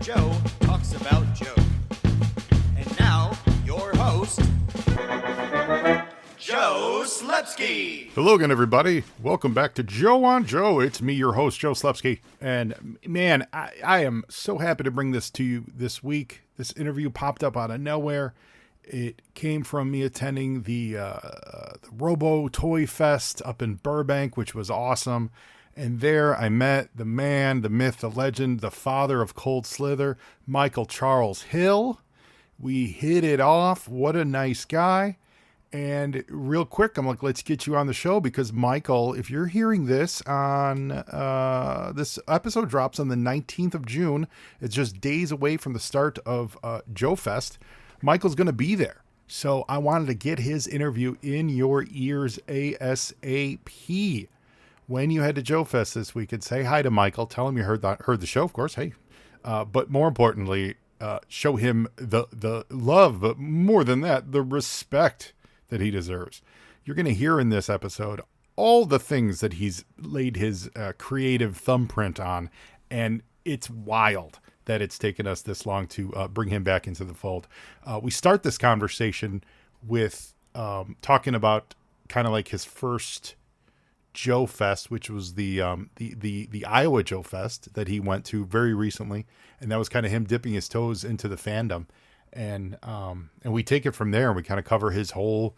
Joe talks about Joe. And now, your host, Joe Slepsky. Hello again, everybody. Welcome back to Joe on Joe. It's me, your host, Joe Slepsky. And man, I am so happy to bring this to you this week. This interview popped up out of nowhere. It came from me attending the Robo Toy Fest up in Burbank, which was awesome. And there I met the man, the myth, the legend, the father of Cold Slither, Michael Charles Hill. We hit it off. What a nice guy. And real quick, I'm like, let's get you on the show because Michael, if you're hearing this on, this episode drops on the 19th of June. It's just days away from the start of JoeFest. Michael's going to be there. So I wanted to get his interview in your ears ASAP. When you head to JoeFest this week and say hi to Michael, tell him you heard the show, of course. Hey, but more importantly, show him the love, but more than that, the respect that he deserves. You're going to hear in this episode all the things that he's laid his creative thumbprint on, and it's wild that it's taken us this long to bring him back into the fold. We start this conversation with talking about kind of like his first JoeFest, which was the Iowa JoeFest that he went to very recently, and that was kind of him dipping his toes into the fandom, and we take it from there, and we kind of cover his whole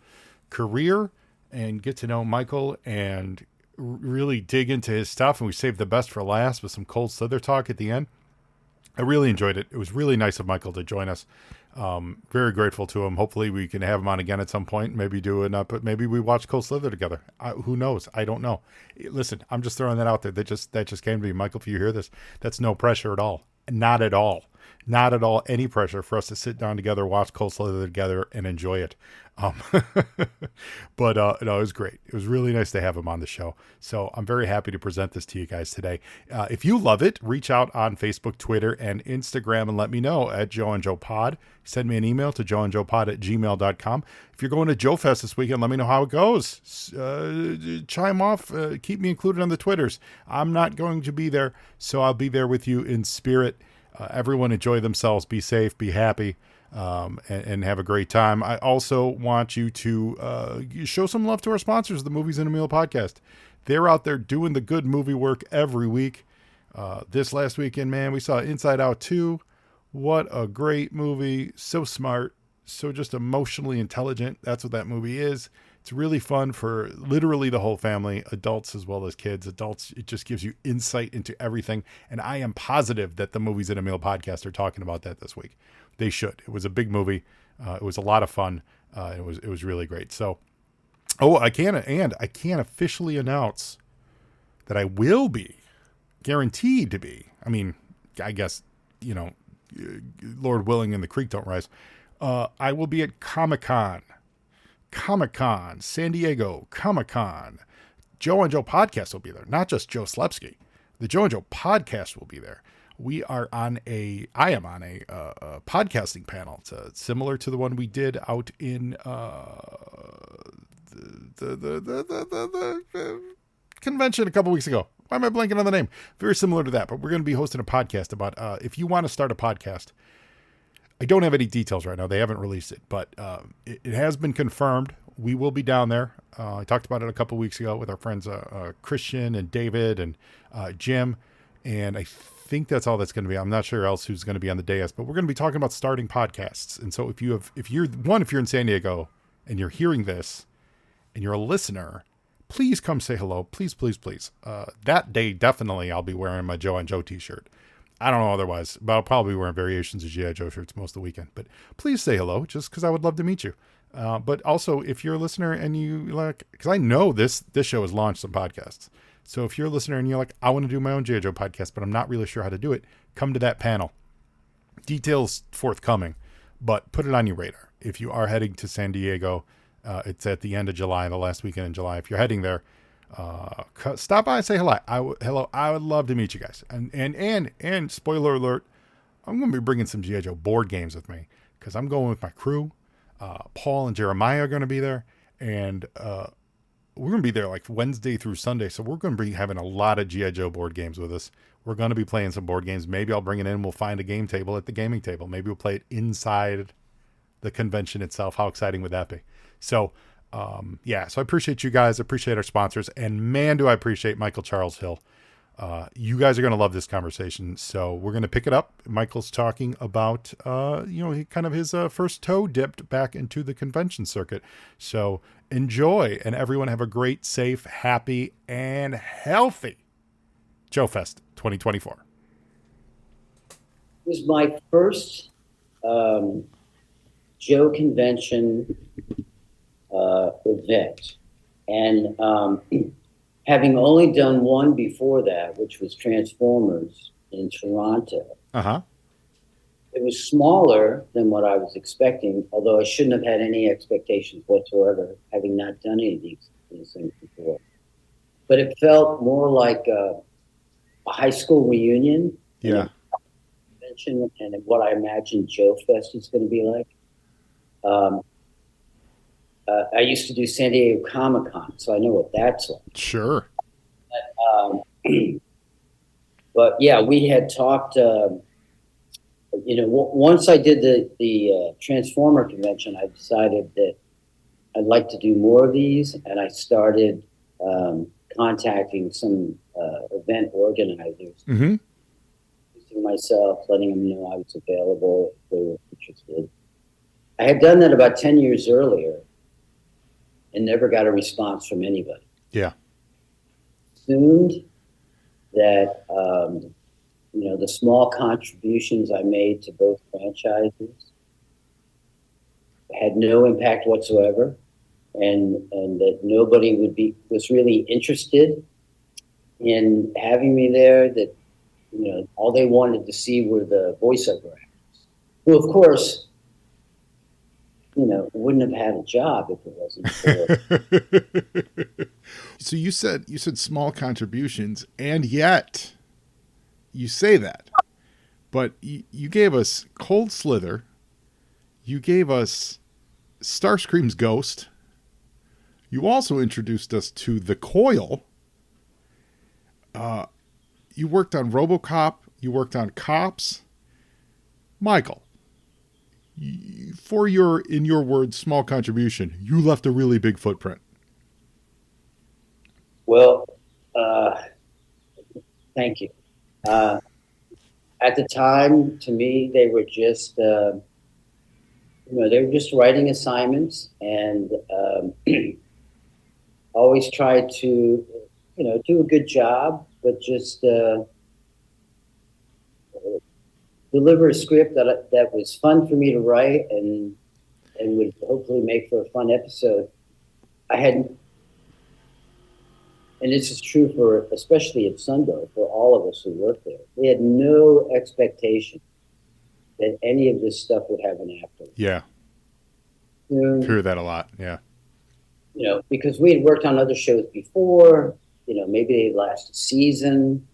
career and get to know Michael and really dig into his stuff, and we save the best for last with some Cold Slither talk at the end. I really enjoyed it. It was really nice of Michael to join us. Very grateful to him. Hopefully we can have him on again at some point. Maybe do it up, but maybe we watch Cold Slither together. Who knows? I don't know. Listen, I'm just throwing that out there. That just came to me. Michael, if you hear this, that's no pressure at all. Not at all. Not at all any pressure for us to sit down together, watch Cold Slither together, and enjoy it. But no, it was great. It was really nice to have him on the show. So I'm very happy to present this to you guys today. If you love it, reach out on Facebook, Twitter, and Instagram and let me know at Joe and Joe Pod. Send me an email to joeandjoepod@gmail.com. If you're going to JoeFest this weekend, let me know how it goes. Chime off. Keep me included on the Twitters. I'm not going to be there, so I'll be there with you in spirit. Everyone enjoy themselves, be safe, be happy, and have a great time. I also want you to show some love to our sponsors, the Movies in a Meal podcast. They're out there doing the good movie work every week. This last weekend, man, we saw Inside Out 2. What a great movie. So smart, so just emotionally intelligent. That's what that movie is. It's really fun for literally the whole family, adults as well as kids. Adults, it just gives you insight into everything. And I am positive that the Movies in a Meal podcast are talking about that this week. They should. It was a big movie. It was a lot of fun. It was really great. So, I can officially announce that I will be guaranteed to be. I mean, I guess, Lord willing and the creek don't rise. I will be at Comic-Con, San Diego Comic-Con. Joe and Joe podcast will be there. Not just Joe Slepsky. The Joe and Joe podcast will be there. I am on a podcasting panel. It's similar to the one we did out in the convention a couple weeks ago. Why am I blanking on the name? Very similar to that, but we're going to be hosting a podcast about if you want to start a podcast. I don't have any details right now. They haven't released it, but it has been confirmed. We will be down there. I talked about it a couple weeks ago with our friends Christian and David and Jim, and I think that's all that's going to be. I'm not sure else who's going to be on the dais, but we're going to be talking about starting podcasts. And so if you're in San Diego and you're hearing this and you're a listener, please come say hello. Please, please, please. That day, definitely I'll be wearing my Joe and Joe t-shirt. I don't know otherwise, but I'll probably be wearing variations of G.I. Joe shirts most of the weekend. But please say hello, just because I would love to meet you. But also, if you're a listener and you like, because I know this show has launched some podcasts. So if you're a listener and you're like, I want to do my own G.I. Joe podcast, but I'm not really sure how to do it, come to that panel. Details forthcoming, but put it on your radar. If you are heading to San Diego, it's at the end of July, the last weekend in July. If you're heading there, stop by and say hello. I would love to meet you guys. And spoiler alert, I'm going to be bringing some G.I. Joe board games with me because I'm going with my crew. Paul and Jeremiah are going to be there, and we're going to be there like Wednesday through Sunday. So we're going to be having a lot of G.I. Joe board games with us. We're going to be playing some board games. Maybe I'll bring it in. We'll find a game table at the gaming table. Maybe we'll play it inside the convention itself. How exciting would that be? So, so I appreciate you guys. I appreciate our sponsors. And man, do I appreciate Michael Charles Hill. You guys are going to love this conversation. So we're going to pick it up. Michael's talking about, his first toe dipped back into the convention circuit. So enjoy, and everyone have a great, safe, happy, and healthy JoeFest 2024. It was my first Joe convention event. And having only done one before that, which was Transformers in Toronto, it was smaller than what I was expecting, although I shouldn't have had any expectations whatsoever, having not done any of these things before. But it felt more like a high school reunion. Yeah. Convention, and what I imagine JoeFest is going to be like. I used to do San Diego Comic-Con, so I know what that's like. Sure. But yeah, we had talked, once I did the Transformer convention, I decided that I'd like to do more of these, and I started contacting some event organizers, introducing myself, letting them know I was available if they were interested. I had done that about 10 years earlier and never got a response from anybody. Yeah. Assumed that, the small contributions I made to both franchises had no impact whatsoever, and that nobody was really interested in having me there, that, all they wanted to see were the voiceover actors, who, of course, wouldn't have had a job if it wasn't for. So you said small contributions, and yet you say that, but you gave us Cold Slither, you gave us Starscream's Ghost, you also introduced us to the Coil. You worked on RoboCop, you worked on Cops. Michael, for your, in your words, small contribution, you left a really big footprint. Well, thank you. At the time, to me, they were just, they were just writing assignments, and always tried to, do a good job, but just deliver a script that was fun for me to write and would hopefully make for a fun episode. I hadn't, and this is true for, especially at Sunbow, for all of us who work there, we had no expectation that any of this stuff would have an afterlife. Yeah. Hear that a lot. Yeah. Because we had worked on other shows before, maybe they last a season,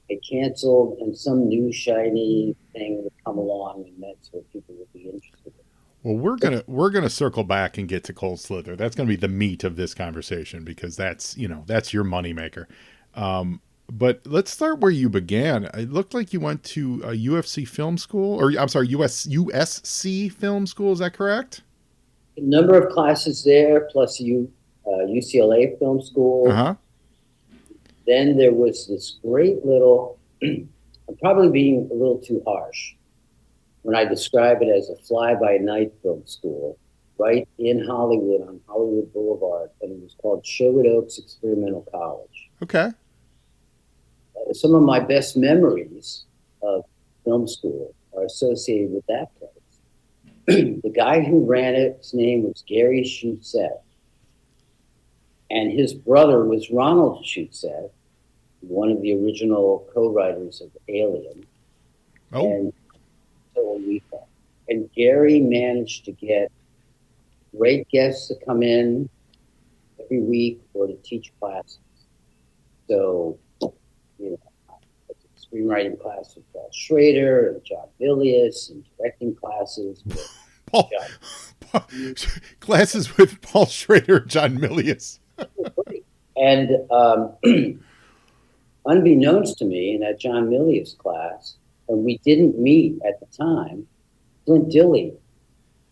they canceled, and some new shiny thing would come along, and that's what people would be interested in. Well, we're gonna circle back and get to Cold Slither. That's gonna be the meat of this conversation, because that's your moneymaker. But let's start where you began. It looked like you went to a UFC film school, or I'm sorry, USC film school. Is that correct? A number of classes there, plus UCLA film school. Then there was this great little, I'm probably being a little too harsh when I describe it as a fly-by-night film school, right in Hollywood, on Hollywood Boulevard, and it was called Sherwood Oaks Experimental College. Okay. Some of my best memories of film school are associated with that place. The guy who ran it, his name was Gary Shutset, and his brother was Ronald Shutset, one of the original co-writers of Alien. And so we thought. And Gary managed to get great guests to come in every week or to teach classes. So, screenwriting class with Paul Schrader and John Milius, and directing classes with classes with Paul Schrader and John Milius. And unbeknownst to me, in that John Milius class, and we didn't meet at the time, Flint Dille.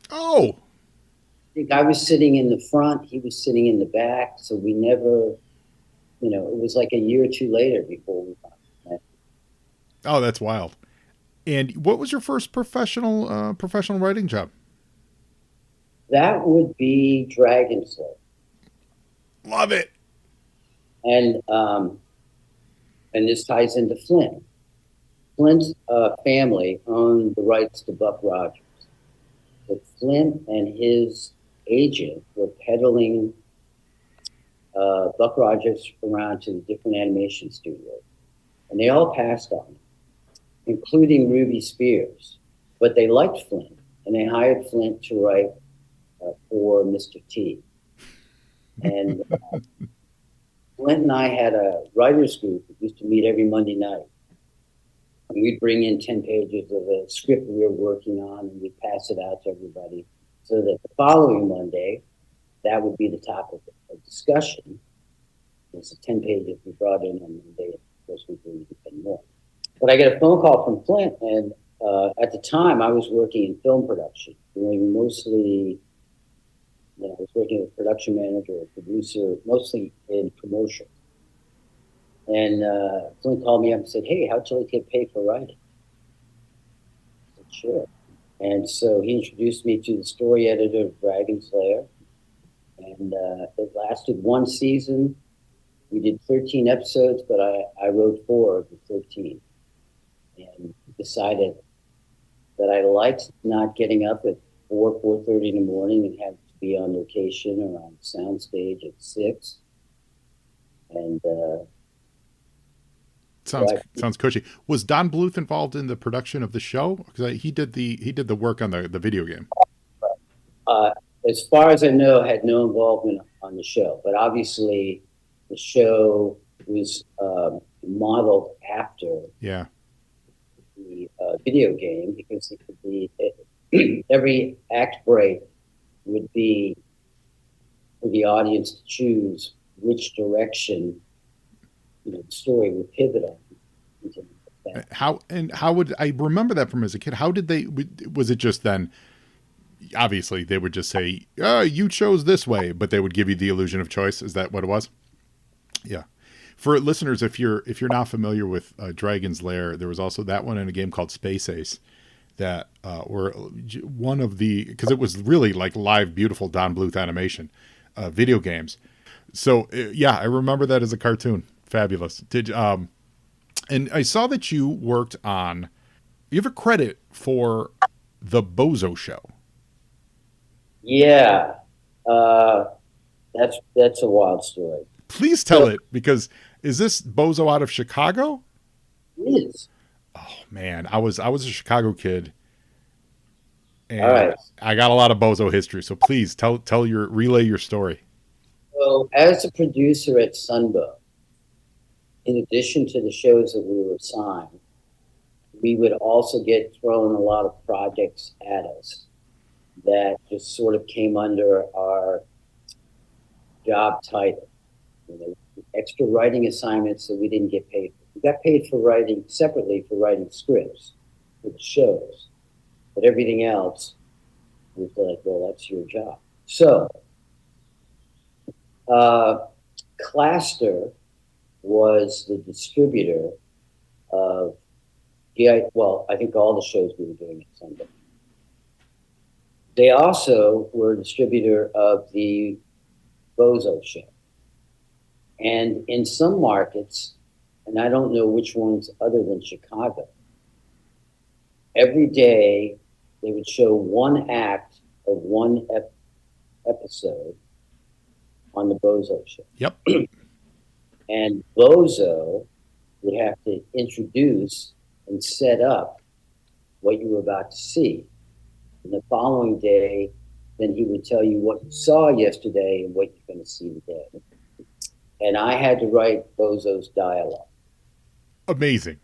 Oh, I think I was sitting in the front, he was sitting in the back, so we never, it was like a year or two later before we met. oh, that's wild. And what was your first professional writing job? That would be Dragon Slayer. Love it. And and this ties into Flint. Flint's family owned the rights to Buck Rogers. But Flint and his agent were peddling Buck Rogers around to the different animation studios. And they all passed on it, including Ruby Spears. But they liked Flint, and they hired Flint to write for Mr. T. And Flint and I had a writers group that used to meet every Monday night. And we'd bring in 10 pages of a script we were working on, and we'd pass it out to everybody so that the following Monday, that would be the topic of discussion. It's the 10 pages we brought in on Monday. Of course, we could even more. But I get a phone call from Flint, and at the time, I was working in film production, doing mostly, I was working as a production manager or producer, mostly in commercials. And Flint called me up and said, "Hey, how'd you like to get paid for writing?" I said, "Sure." And so he introduced me to the story editor of Dragon Slayer. And it lasted one season. We did 13 episodes, but I wrote 4 of the 13. And decided that I liked not getting up at 4:30 in the morning and have to be on location or on soundstage at 6. And Sounds cushy. Was Don Bluth involved in the production of the show? Because he did the work on the video game. As far as I know, had no involvement on the show. But obviously, the show was modeled after Yeah. the video game, because every act break would be for the audience to choose which direction the story would pivot on. How would I remember that from as a kid? How did they? Was it just then? Obviously, they would just say, "Oh, you chose this way," but they would give you the illusion of choice. Is that what it was? Yeah. For listeners, if you're not familiar with Dragon's Lair, there was also that one in a game called Space Ace that were one of the, because it was really like live, beautiful Don Bluth animation video games. So yeah, I remember that as a cartoon. Fabulous. And I saw that you worked on. You have a credit for the Bozo Show. Yeah, that's a wild story. Please tell it, because is this Bozo out of Chicago? It is. Oh man, I was a Chicago kid, and All right. I got a lot of Bozo history. So please relay your story. So, as a producer at Sunbow, in addition to the shows that we were assigned, we would also get thrown a lot of projects at us that just sort of came under our job title. Extra writing assignments that we didn't get paid for. We got paid for writing separately for writing scripts for the shows, but everything else was like, well, that's your job. So, Claster was the distributor of I think all the shows we were doing at Sunday. They also were a distributor of the Bozo Show. And in some markets, and I don't know which ones other than Chicago, every day they would show one act of one episode on the Bozo Show. Yep. And Bozo would have to introduce and set up what you were about to see. And the following day, then he would tell you what you saw yesterday and what you're going to see today. And I had to write Bozo's dialogue. Amazing.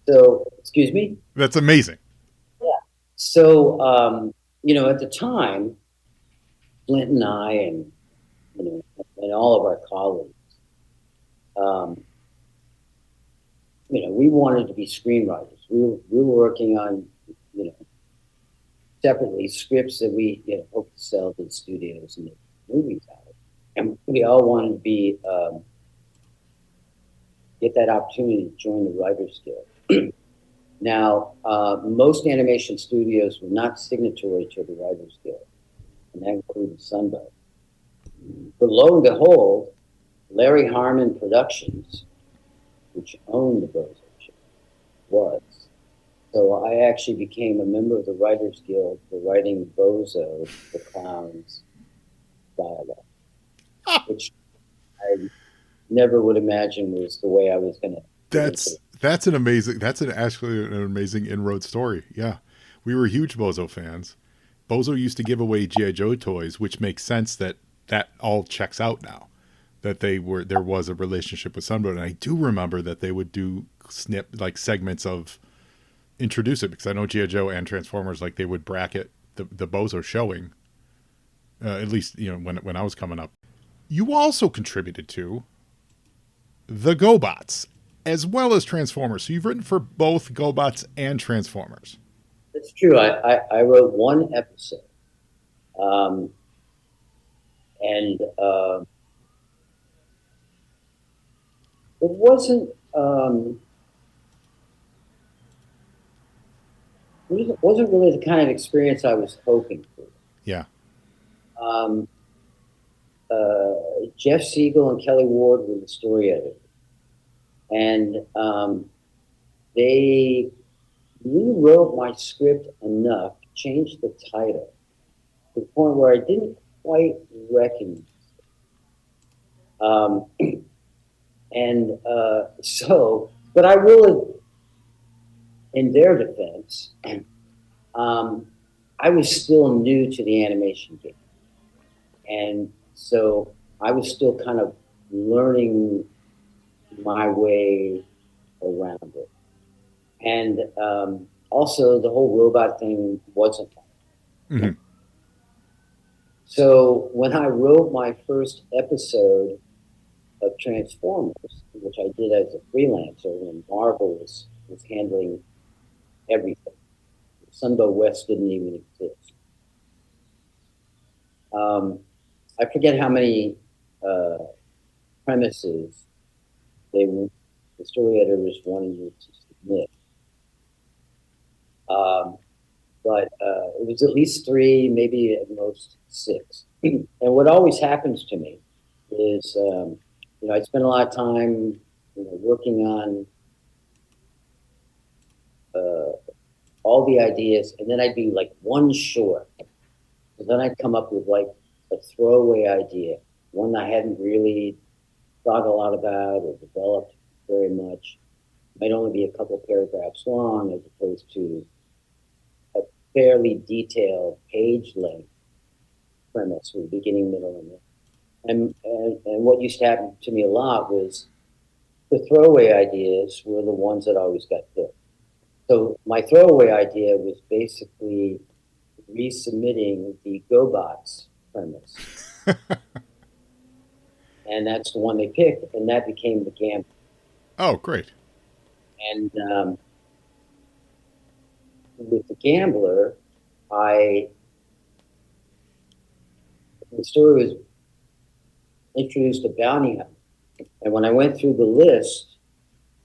So, excuse me? That's amazing. Yeah. So, at the time, Flint and I and all of our colleagues, we wanted to be screenwriters. We were working on, you know, separately scripts that we hope to sell to the studios and make movies out of. And we all wanted to be get that opportunity to join the Writers Guild. Now, most animation studios were not signatory to the Writers Guild, and that included Sunbow. But lo and behold, Larry Harmon Productions, which owned the Bozo Show, was. So I actually became a member of the Writers Guild for writing Bozo the Clown's dialogue, which I never would imagine was the way I was going to. That's actually an amazing inroad story. Yeah, we were huge Bozo fans. Bozo used to give away G.I. Joe toys, which makes sense that all checks out now. That there was a relationship with Sunbow, and I do remember that they would do segments of introduce it, because I know G.I. Joe and Transformers, like, they would bracket the Bozo showing, at least when I was coming up. You also contributed to the GoBots as well as Transformers, so you've written for both GoBots and Transformers. That's true. I wrote one episode, and it wasn't really the kind of experience I was hoping for. Yeah. Jeff Siegel and Kelly Ward were the story editors, and they rewrote my script enough to change the title to the point where I didn't quite recognize it. But I will, in their defense, I was still new to the animation game. And so I was still kind of learning my way around it. And also the whole robot thing wasn't fun. Mm-hmm. So when I wrote my first episode of Transformers, which I did as a freelancer when Marvel was handling everything, Sunbow West didn't even exist. I forget how many premises the story editors wanted me to submit. But it was at least 3, maybe at most 6. And what always happens to me is, I spend a lot of time, working on all the ideas, and then I'd be like one short. And then I'd come up with like a throwaway idea, one I hadn't really thought a lot about or developed very much. It might only be a couple paragraphs long as opposed to a fairly detailed page length premise with beginning, middle, and end. And what used to happen to me a lot was the throwaway ideas were the ones that always got picked. So my throwaway idea was basically resubmitting the GoBots premise. And that's the one they picked, and that became the Gambler. Oh, great. And with the Gambler, the story was introduced a bounty hunter. And when I went through the list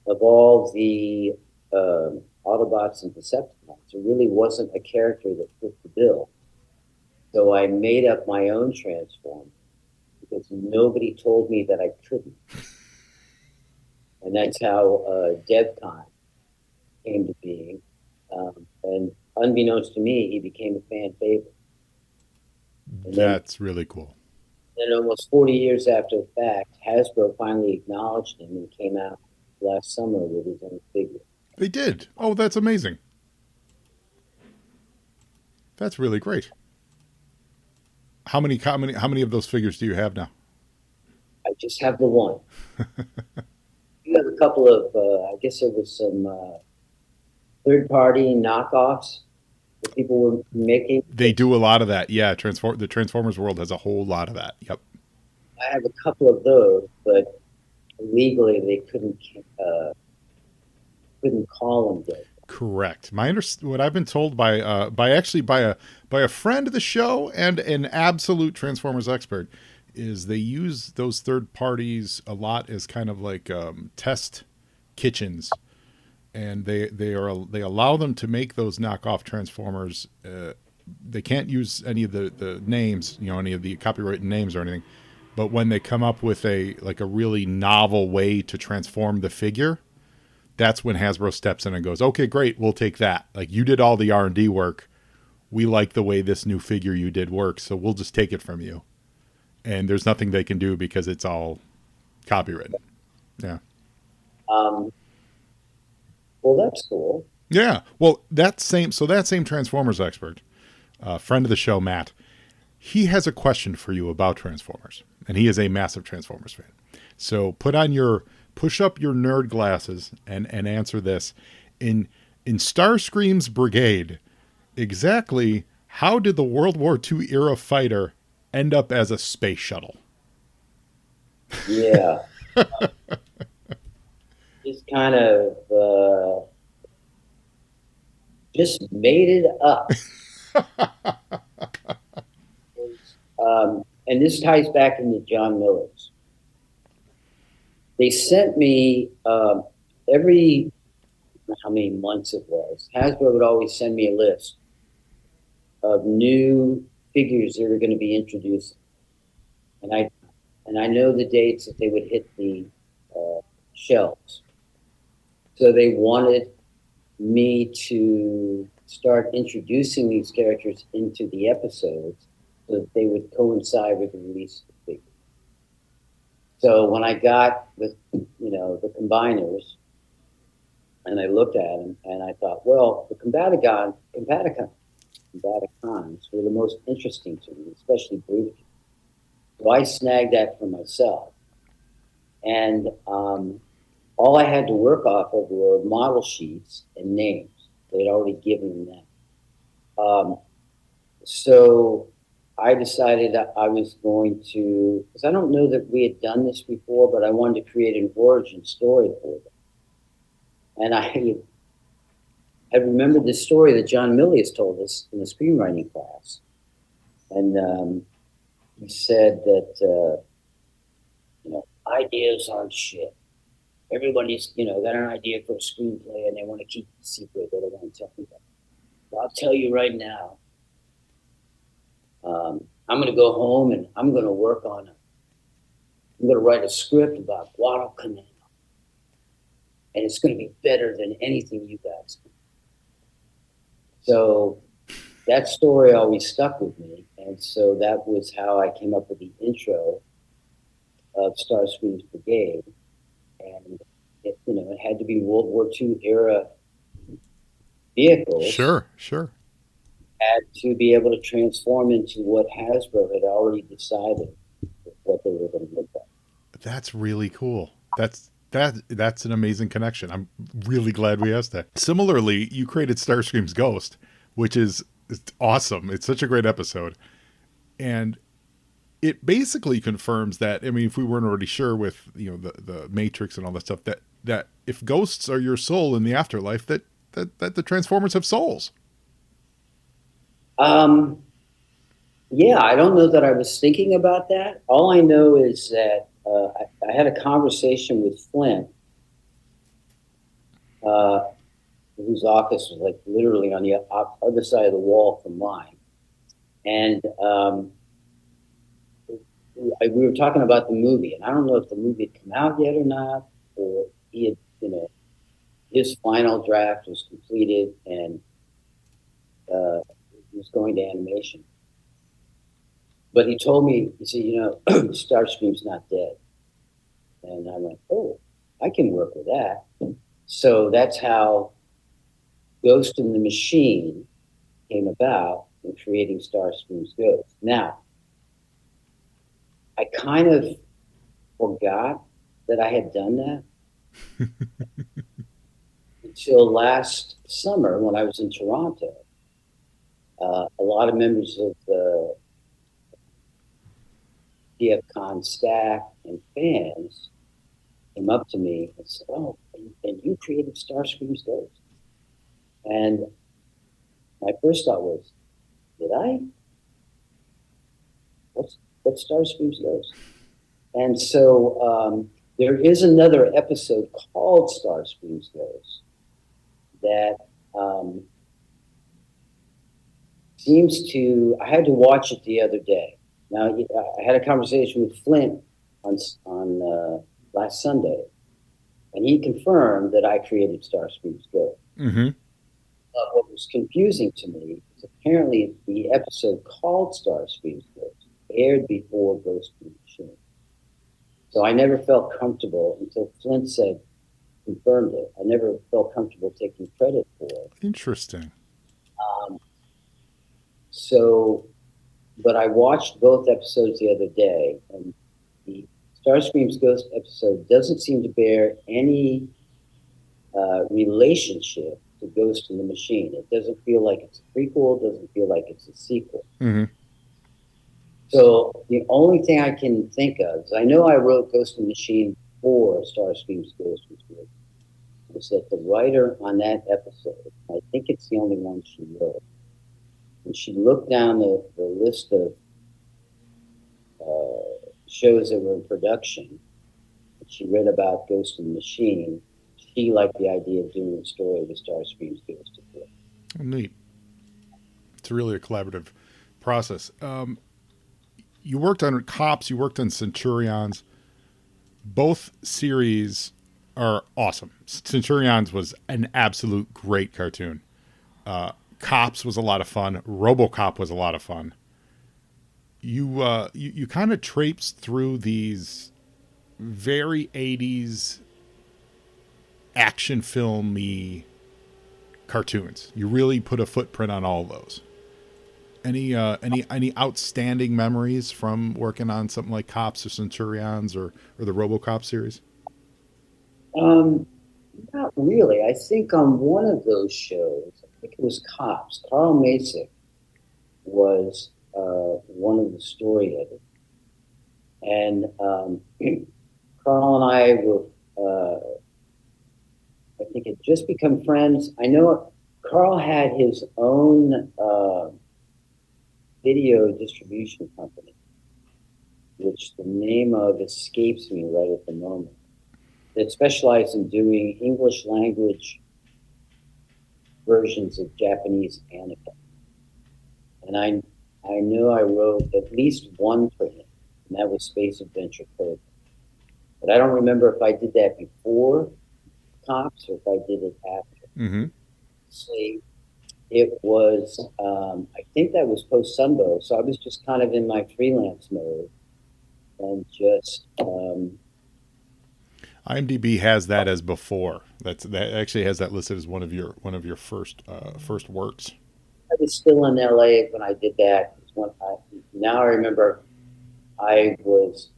of all the Autobots and Decepticons, there really wasn't a character that fit the bill. So I made up my own Transformer because nobody told me that I couldn't. And that's how DevCon came to being. And unbeknownst to me, he became a fan favorite. That's really cool. Then almost 40 years after the fact, Hasbro finally acknowledged him and came out last summer with his own figure. They did. Oh, that's amazing. That's really great. How many of those figures do you have now? I just have the one. You have a couple of, I guess there was some third-party knockoffs that people were making. They do a lot of that. Yeah, the Transformers world has a whole lot of that. Yep. I have a couple of those, but legally they couldn't couldn't call them dead. Correct. What I've been told by a friend of the show and an absolute Transformers expert is they use those third parties a lot as kind of like test kitchens, and they allow them to make those knockoff Transformers. They can't use any of the names, any of the copyrighted names or anything. But when they come up with a really novel way to transform the figure, that's when Hasbro steps in and goes, okay, great, we'll take that. Like, you did all the R&D work. We like the way this new figure you did works, so we'll just take it from you. And there's nothing they can do because it's all copywritten. Yeah. Well, that's cool. Yeah. Well, that same Transformers expert, friend of the show, Matt, he has a question for you about Transformers. And he is a massive Transformers fan. So push up your nerd glasses and answer this. In Starscream's brigade, exactly how did the World War II era fighter end up as a space shuttle? Yeah. Just kind of just made it up. And this ties back into John Miller's. They sent me every, how many months it was, Hasbro would always send me a list of new figures they were going to be introducing. And I know the dates that they would hit the shelves. So they wanted me to start introducing these characters into the episodes so that they would coincide with the release of the figure. So when I got the combiners, and I looked at them, and I thought, well, the Combaticons were the most interesting to me, especially Brute. So I snagged that for myself. And all I had to work off of were model sheets and names. They'd already given them that. So I decided that I was going to, because I don't know that we had done this before, but I wanted to create an origin story for them. And I remembered this story that John Milius told us in the screenwriting class. And he said that, ideas aren't shit. Everybody's, got an idea for a screenplay and they want to keep it secret. They don't want to tell people. Well, I'll tell you right now, I'm going to go home and I'm going to I'm going to write a script about Guadalcanal. And it's going to be better than anything you guys do. So that story always stuck with me. And so that was how I came up with the intro of Starscream's Brigade. And it had to be World War II era vehicles. Sure. Had to be able to transform into what Hasbro had already decided what they were going to look like. That's really cool. That's an amazing connection. I'm really glad we asked that. Similarly, you created Starscream's Ghost, which is awesome. It's such a great episode. And it basically confirms that, if we weren't already sure with, the Matrix and all that stuff, that if ghosts are your soul in the afterlife, that the Transformers have souls. Yeah, I don't know that I was thinking about that. All I know is that I had a conversation with Flint, whose office was like literally on the other side of the wall from mine. And we were talking about the movie, and I don't know if the movie had come out yet or not, or he had, his final draft was completed and he was going to animation. But he told me, he said, Starscream's not dead. And I went, oh, I can work with that. So that's how Ghost in the Machine came about in creating Starscream's Ghost. Now, I kind of forgot that I had done that until last summer when I was in Toronto. A lot of members of the DFCon staff and fans came up to me and said, "Oh, and you created Starscream's Ghost." And my first thought was, "Did I? What's Starscream's Ghost?" And so there is another episode called Starscream's Ghost that um, seems to. I had to watch it the other day. Now I had a conversation with Flint on last Sunday, and he confirmed that I created Starscream's Ghost. Mm-hmm. But what was confusing to me is apparently the episode called Starscream's Ghost aired before Ghost of the Machine. So I never felt comfortable until Flint said, confirmed it. I never felt comfortable taking credit for it. Interesting. Um, so, but I watched both episodes the other day, and the Starscream's Ghost episode doesn't seem to bear any relationship to Ghost in the Machine. It doesn't feel like it's a prequel. It doesn't feel like it's a sequel. Mm-hmm. So the only thing I can think of is I know I wrote Ghost in the Machine before Starscream's Ghost was written. Was that the writer on that episode, I think it's the only one she wrote, and she looked down the list of shows that were in production, and she read about Ghost in the Machine. She liked the idea of doing a story with Starscream's Ghost. Neat. It's really a collaborative process. You worked on Cops, you worked on Centurions. Both series are awesome. Centurions was an absolute great cartoon. Cops was a lot of fun. RoboCop was a lot of fun. You kind of traipsed through these very 80s action filmy cartoons. You really put a footprint on all of those. Any outstanding memories from working on something like Cops or Centurions or the RoboCop series? Not really. I think on one of those shows, I think it was Cops. Carl Masick was one of the story editors, and Carl and I were, I think, had just become friends. I know Carl had his own video distribution company, which the name of escapes me right at the moment, that specialized in doing English language versions of Japanese anime. And I know I wrote at least one for him, and that was Space Adventure Code. But I don't remember if I did that before Cops or if I did it after. Mm-hmm. See, it was, I think that was post Sunbow, so I was just kind of in my freelance mode and just. IMDb has that as before. That actually has that listed as one of your first works. I was still in LA when I did that. Now I remember I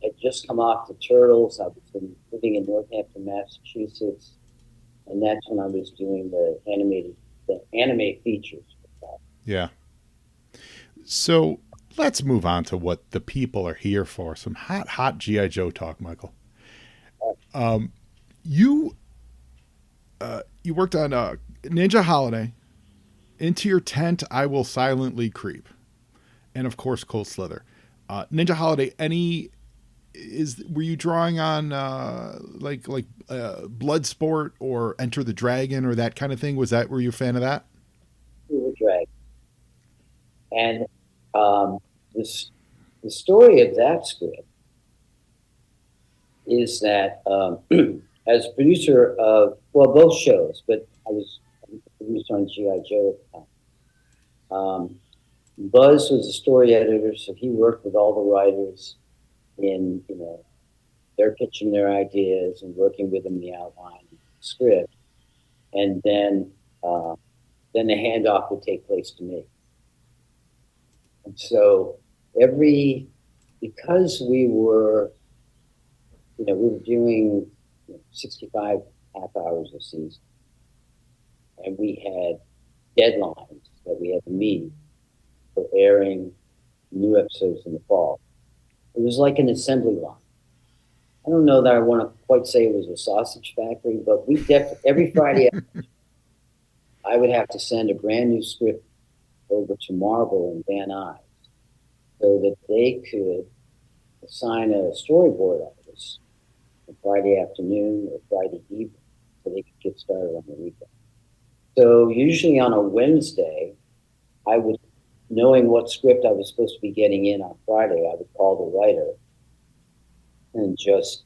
had just come off the Turtles. I was living in Northampton, Massachusetts, and that's when I was doing the anime features. Yeah. So let's move on to what the people are here for. Some hot G.I. Joe talk, Michael. You worked on Ninja Holiday, Into Your Tent, I Will Silently Creep, and of course Cold Slither. Ninja Holiday. Were you drawing on like Bloodsport or Enter the Dragon or that kind of thing? Were you a fan of that? Dragon. And the story of that script is that as a producer of, well, both shows, but I was a producer on G.I. Joe at the time. Buzz was a story editor, so he worked with all the writers in, they're pitching their ideas and working with them in the outline and the script. And then the handoff would take place to me. And so because we were doing 65 half hours a season, and we had deadlines that we had to meet for airing new episodes in the fall. It was like an assembly line. I don't know that I want to quite say it was a sausage factory, but every Friday I would have to send a brand new script over to Marvel and Van Nuys so that they could assign a storyboard artist on Friday afternoon or Friday evening so they could get started on the weekend. So usually on a Wednesday, I would, knowing what script I was supposed to be getting in on Friday, I would call the writer and just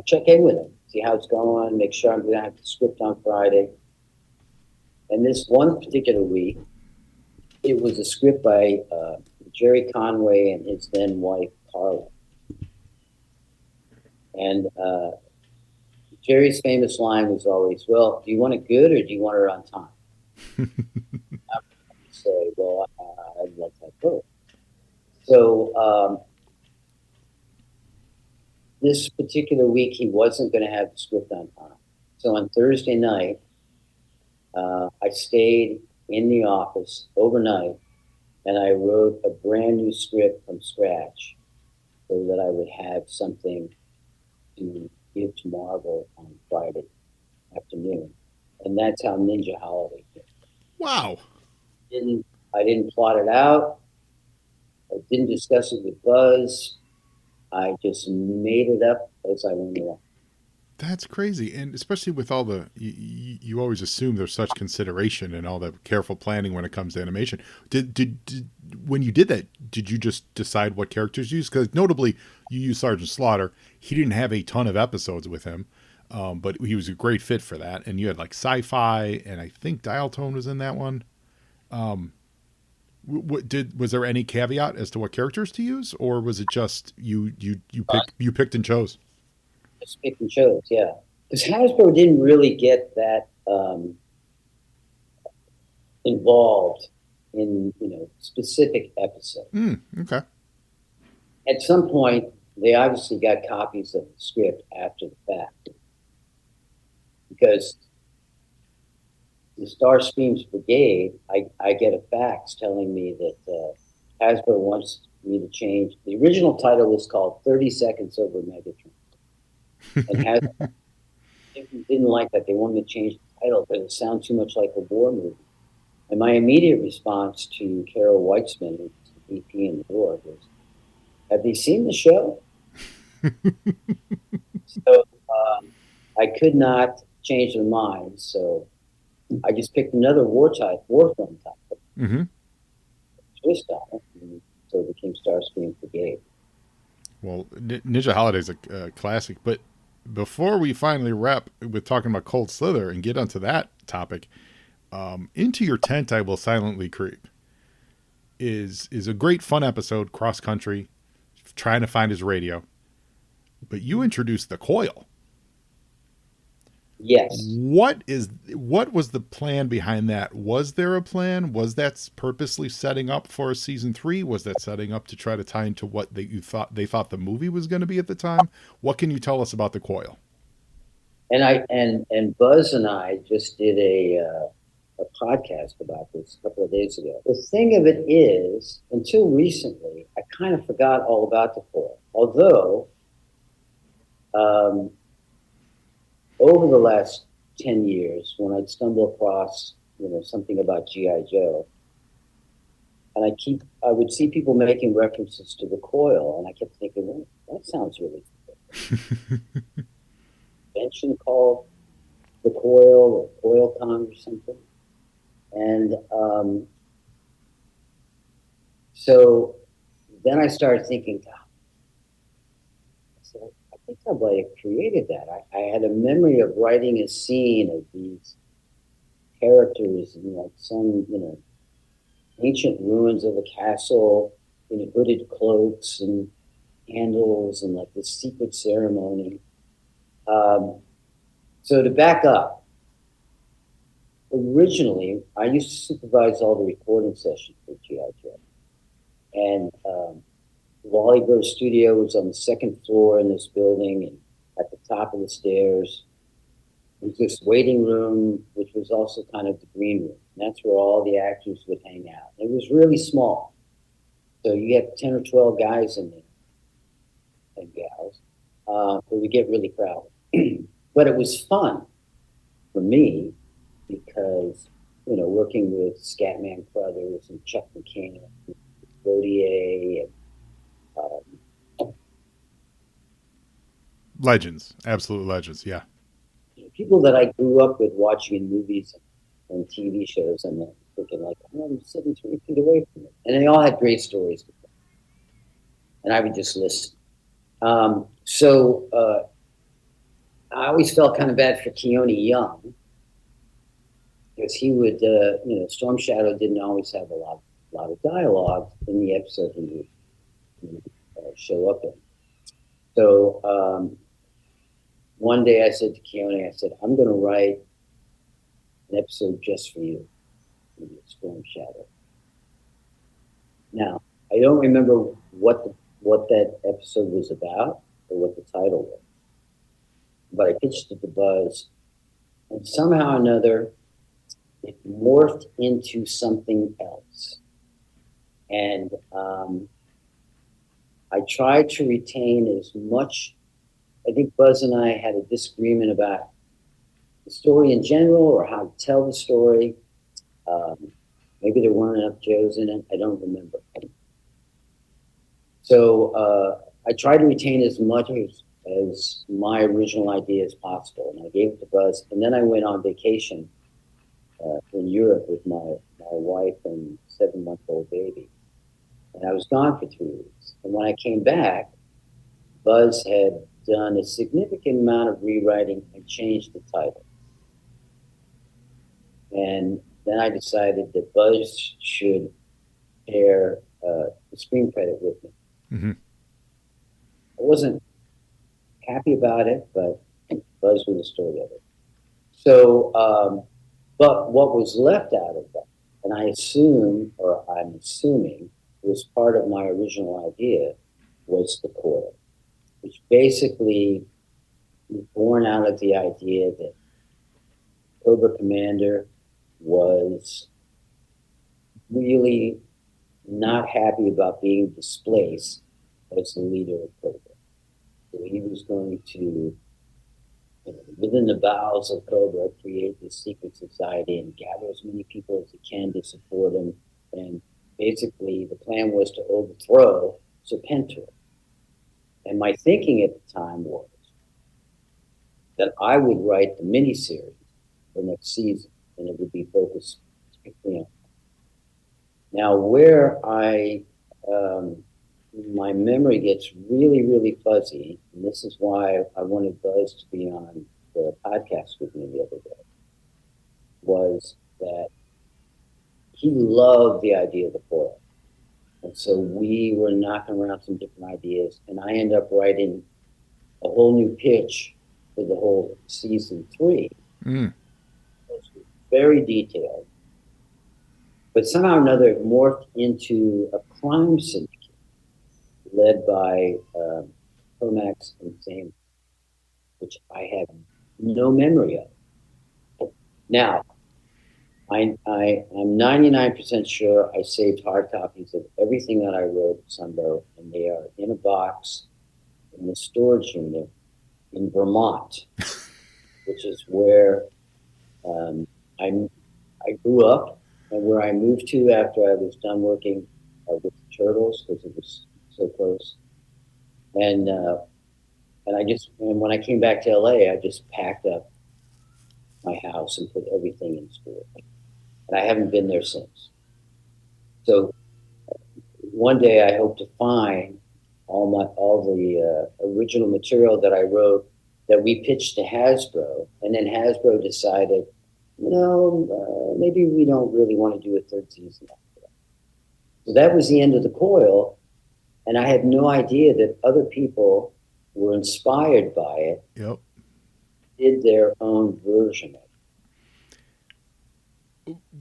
check in with him, see how it's going, make sure I'm going to have the script on Friday. And this one particular week, it was a script by Jerry Conway and his then wife, Carla. And Jerry's famous line was always, well, do you want it good or do you want it on time? I would say, well, I'd like that both. So this particular week, he wasn't going to have the script on time. So on Thursday night, I stayed in the office overnight and I wrote a brand new script from scratch so that I would have something to give to Marvel on Friday afternoon. And that's how Ninja Holiday came. Wow. I didn't plot it out. I didn't discuss it with Buzz. I just made it up as I went along. That's crazy, and especially with all the you always assume there's such consideration and all the careful planning when it comes to animation. Did when you did that, did you just decide what characters you use? Because notably, you used Sergeant Slaughter. He didn't have a ton of episodes with him, but he was a great fit for that. And you had like Sci-Fi, and I think Dial Tone was in that one. Was there any caveat as to what characters to use, or was it just you picked and chose? Just pick and chose, yeah. Because Hasbro didn't really get that involved in specific episodes. Okay. At some point, they obviously got copies of the script after the fact, because the Starscream's Brigade, I get a fax telling me that Hasbro wants me to change. The original title was called 30 Seconds Over Megatron. And Hasbro didn't like that. They wanted to change the title because it sounded too much like a war movie. And my immediate response to Carol Weitzman, who's the VP in New York, was, have they seen the show? So I could not change their minds. So I just picked another war film title, twist on it, and so it became Starscream Brigade. Well, Ninja Holiday's a classic, but before we finally wrap with talking about Cold Slither and get onto that topic, Into Your Tent I Will Silently Creep is a great fun episode, cross country, trying to find his radio. But you introduced the Coil. Yes. What was the plan behind that? Was there a plan? Was that purposely setting up for a season 3? Was that setting up to try to tie into what they thought the movie was going to be at the time? What can you tell us about the Coil? And Buzz and I just did a podcast about this a couple of days ago. The thing of it is, until recently, I kind of forgot all about the Coil. Although, over the last 10 years, when I'd stumble across, something about G.I. Joe, and I would see people making references to the Coil, and I kept thinking, well, that sounds really good. Invention called the Coil or CoilCon or something. And so then I started thinking, God, I think I might have created that. I had a memory of writing a scene of these characters in like some, ancient ruins of a castle in hooded cloaks and candles and like this secret ceremony. So to back up, originally I used to supervise all the recording sessions for G.I. Joe. And Wally Burr's studio was on the second floor in this building, and at the top of the stairs was this waiting room, which was also kind of the green room. And that's where all the actors would hang out. It was really small. So you get 10 or 12 guys in there and gals. it would get really crowded. But it was fun for me because, working with Scatman Crothers and Chuck McCann, Rodier, and Legends, absolute legends. Yeah. people that I grew up with watching in movies and TV shows, and then thinking like, oh, I'm sitting 3 feet away from it, and they all had great stories to tell, and I would just listen. So I always felt kind of bad for Keone Young because he would, Storm Shadow didn't always have a lot of dialogue in the episode he would show up in. So one day I said to Keone, I said, I'm going to write an episode just for you, Storm Shadow. Now, I don't remember what that episode was about or what the title was, but I pitched it to Buzz, and somehow or another, it morphed into something else. And I tried to retain as much. I think Buzz and I had a disagreement about the story in general or how to tell the story. Maybe there weren't enough Joes in it. I don't remember. So I tried to retain as much as my original idea as possible, and I gave it to Buzz. And then I went on vacation in Europe with my wife and 7-month-old baby, and I was gone for 3 weeks. And when I came back, Buzz had done a significant amount of rewriting and changed the title. And then I decided that Buzz should share the screen credit with me. Mm-hmm. I wasn't happy about it, but Buzz was the story of it. So, but what was left out of that, and I'm assuming, was part of my original idea, was the Coil, which basically was born out of the idea that Cobra Commander was really not happy about being displaced as the leader of Cobra. So he was going to, within the bowels of Cobra, create this secret society and gather as many people as he can to support him. And basically, the plan was to overthrow Serpentor. And my thinking at the time was that I would write the miniseries for next season, and it would be focused strictly on. Now, where my memory gets really, really fuzzy, and this is why I wanted Buzz to be on the podcast with me the other day, was that he loved the idea of the Coil. And so we were knocking around some different ideas, and I ended up writing a whole new pitch for the whole season 3. Mm. It was very detailed, but somehow or another it morphed into a crime syndicate led by Comax and Zane, which I have no memory of. Now, I'm 99% sure I saved hard copies of everything that I wrote at Sunbow, and they are in a box in the storage unit in Vermont, which is where I grew up and where I moved to after I was done working with the Turtles because it was so close. And when I came back to LA, I just packed up my house and put everything in storage. And I haven't been there since. So one day I hope to find all the original material that I wrote that we pitched to Hasbro, and then Hasbro decided, maybe we don't really want to do a third season after that. So that was the end of the Coil, and I had no idea that other people were inspired by it. Yep. Did their own version of it.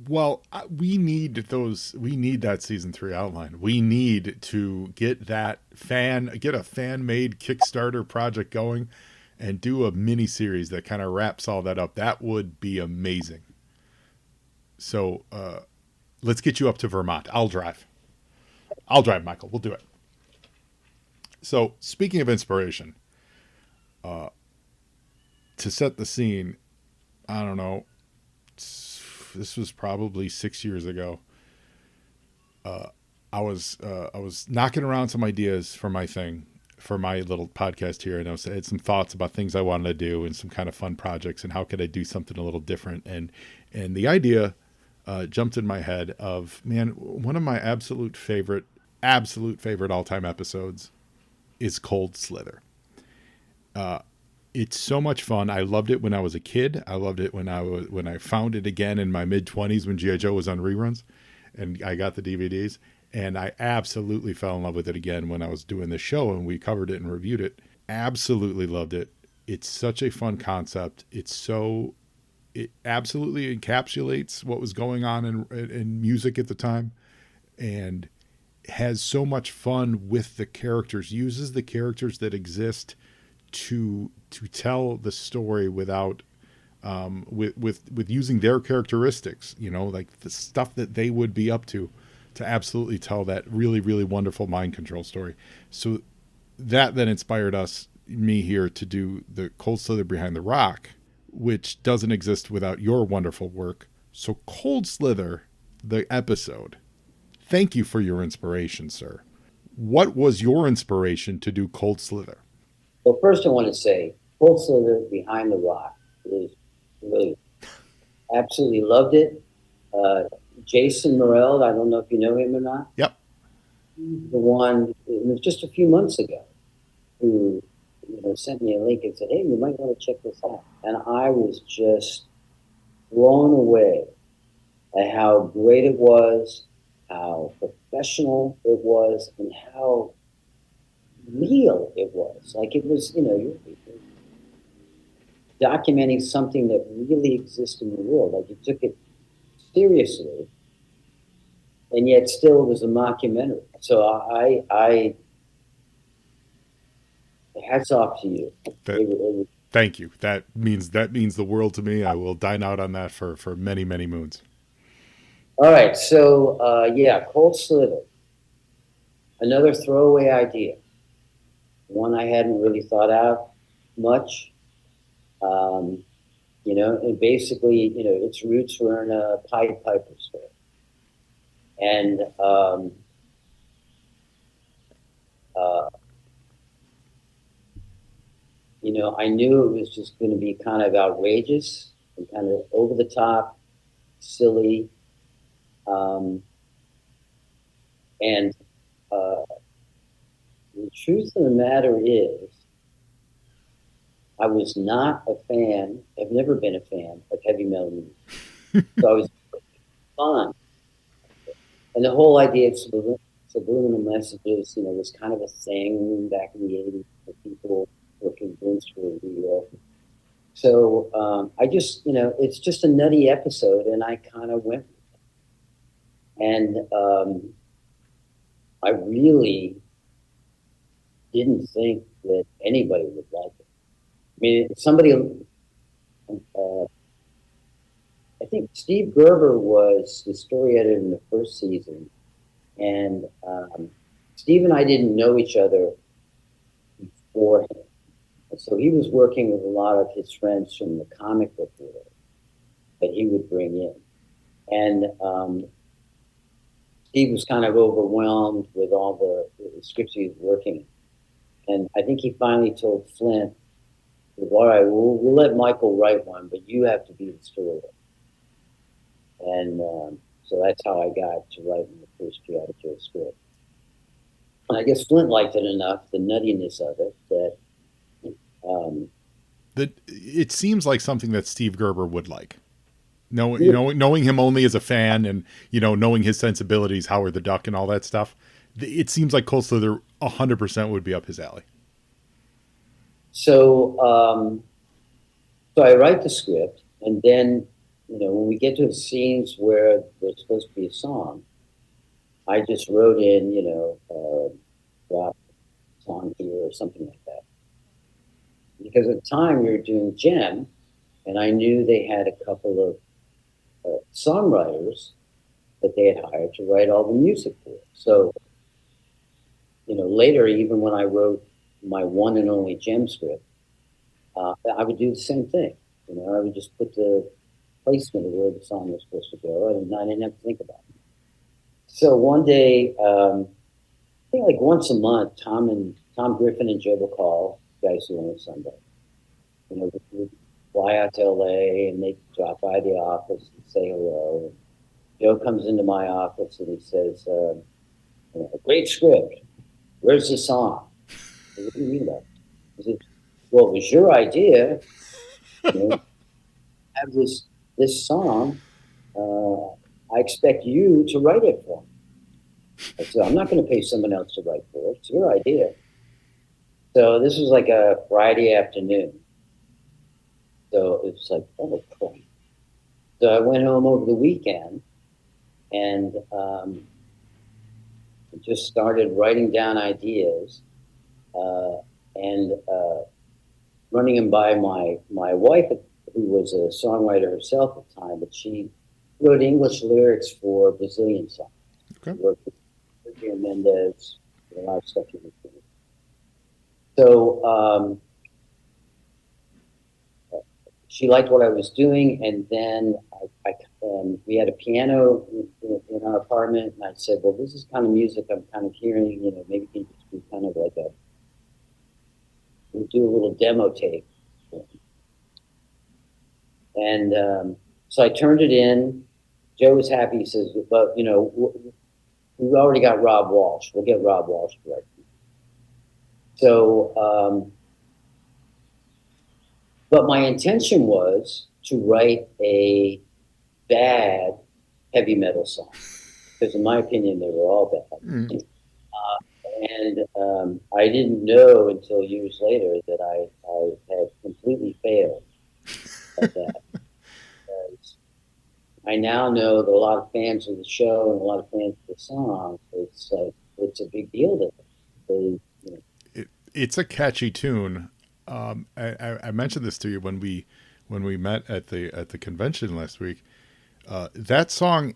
Well, we need that season 3 outline. We need to get a fan-made Kickstarter project going and do a mini series that kind of wraps all that up. That would be amazing. So let's get you up to Vermont. I'll drive, Michael. We'll do it. So speaking of inspiration, To set the scene, I don't know, this was probably 6 years ago. I was knocking around some ideas for my thing, for my little podcast here, and I had some thoughts about things I wanted to do and some kind of fun projects and how could I do something a little different. And the idea jumped in my head of, man, one of my absolute favorite all time episodes is Cold Slither. It's so much fun. I loved it when I was a kid. I loved it when I found it again in my mid-20s when G.I. Joe was on reruns, and I got the DVDs. And I absolutely fell in love with it again when I was doing this show and we covered it and reviewed it. Absolutely loved it. It's such a fun concept. It absolutely encapsulates what was going on in music at the time, and has so much fun with the characters. Uses the characters that exist to tell the story without with using their characteristics. Like the stuff that they would be up to absolutely tell that really, really wonderful mind control story. So that then inspired me here to do the Cold Slither Behind the Rock, which doesn't exist without your wonderful work. So Cold Slither, the episode, thank you for your inspiration, sir. What was your inspiration to do Cold Slither? Well, first I want to say Cold Slither Behind the Rock is brilliant. Absolutely loved it. Jason Morell, I don't know if you know him or not. Yep. The one, it was just a few months ago, who sent me a link and said, hey, you might want to check this out. And I was just blown away at how great it was, how professional it was, and how real it was. Like it was, you're documenting something that really exists in the world. Like you took it seriously, and yet still it was a mockumentary. So I hats off to you. Thank you. That means the world to me. I will dine out on that for many, many moons. All right. So Cold Slither. Another throwaway idea. One I hadn't really thought out much. And basically, its roots were in a Pied Piper story. And I knew it was just going to be kind of outrageous and kind of over the top, silly. And the truth of the matter is, I was not a fan, I've never been a fan of heavy metal music. So I was fun. And the whole idea of subliminal messages, was kind of a thing back in the 80s that people were convinced were real. So I just, it's just a nutty episode, and I kind of went with it. And I really didn't think that anybody would like it. I mean, I think Steve Gerber was the story editor in the first season, and Steve and I didn't know each other beforehand. And so he was working with a lot of his friends from the comic book world that he would bring in. And Steve was kind of overwhelmed with all the scripts he was working. And I think he finally told Flint, all right, we'll let Michael write one, but you have to be the story. And so that's how I got to writing the first G.I. Joe script. And I guess Flint liked it enough, the nuttiness of it, that it seems like something that Steve Gerber would like. Knowing him only as a fan, and knowing his sensibilities, Howard the Duck, and all that stuff, it seems like Cold Slither 100% would be up his alley. So I write the script, and then when we get to the scenes where there's supposed to be a song, I just wrote in drop song here or something like that. Because at the time we were doing Gem, and I knew they had a couple of songwriters that they had hired to write all the music for it. So, later, even when I wrote my one and only Gem script, I would do the same thing. I would just put the placement of where the song was supposed to go, and I didn't have to think about it. So one day, I think like once a month, Tom Griffin and Joe Bacall, guys who own Sunday, would fly out to LA and they drop by the office and say hello. Joe comes into my office and he says, a great script. Where's the song? I said, what do you mean by it? He said, well, it was your idea. Have this song. I expect you to write it for me. I said, I'm not going to pay someone else to write for it. It's your idea. So this was like a Friday afternoon. So it was like, oh, crap. So I went home over the weekend and just started writing down ideas and running them by my wife, who was a songwriter herself at the time, but she wrote English lyrics for Brazilian songs. Okay. She worked with Sergio Mendes, a lot of stuff you can do. So she liked what I was doing, and then we had a piano in our apartment, and I said, well, this is kind of music I'm kind of hearing, maybe you can just do kind of like we'll do a little demo tape. And so I turned it in. Joe was happy. He says, but, we've already got Rob Walsh. We'll get Rob Walsh to write. So, but my intention was to write a bad heavy metal song, because in my opinion, they were all bad. Mm. And I didn't know until years later that I had completely failed at that. Because I now know that a lot of fans of the show and a lot of fans of the song, it's a big deal to them. It's a catchy tune. I mentioned this to you when we met at the convention last week. That song,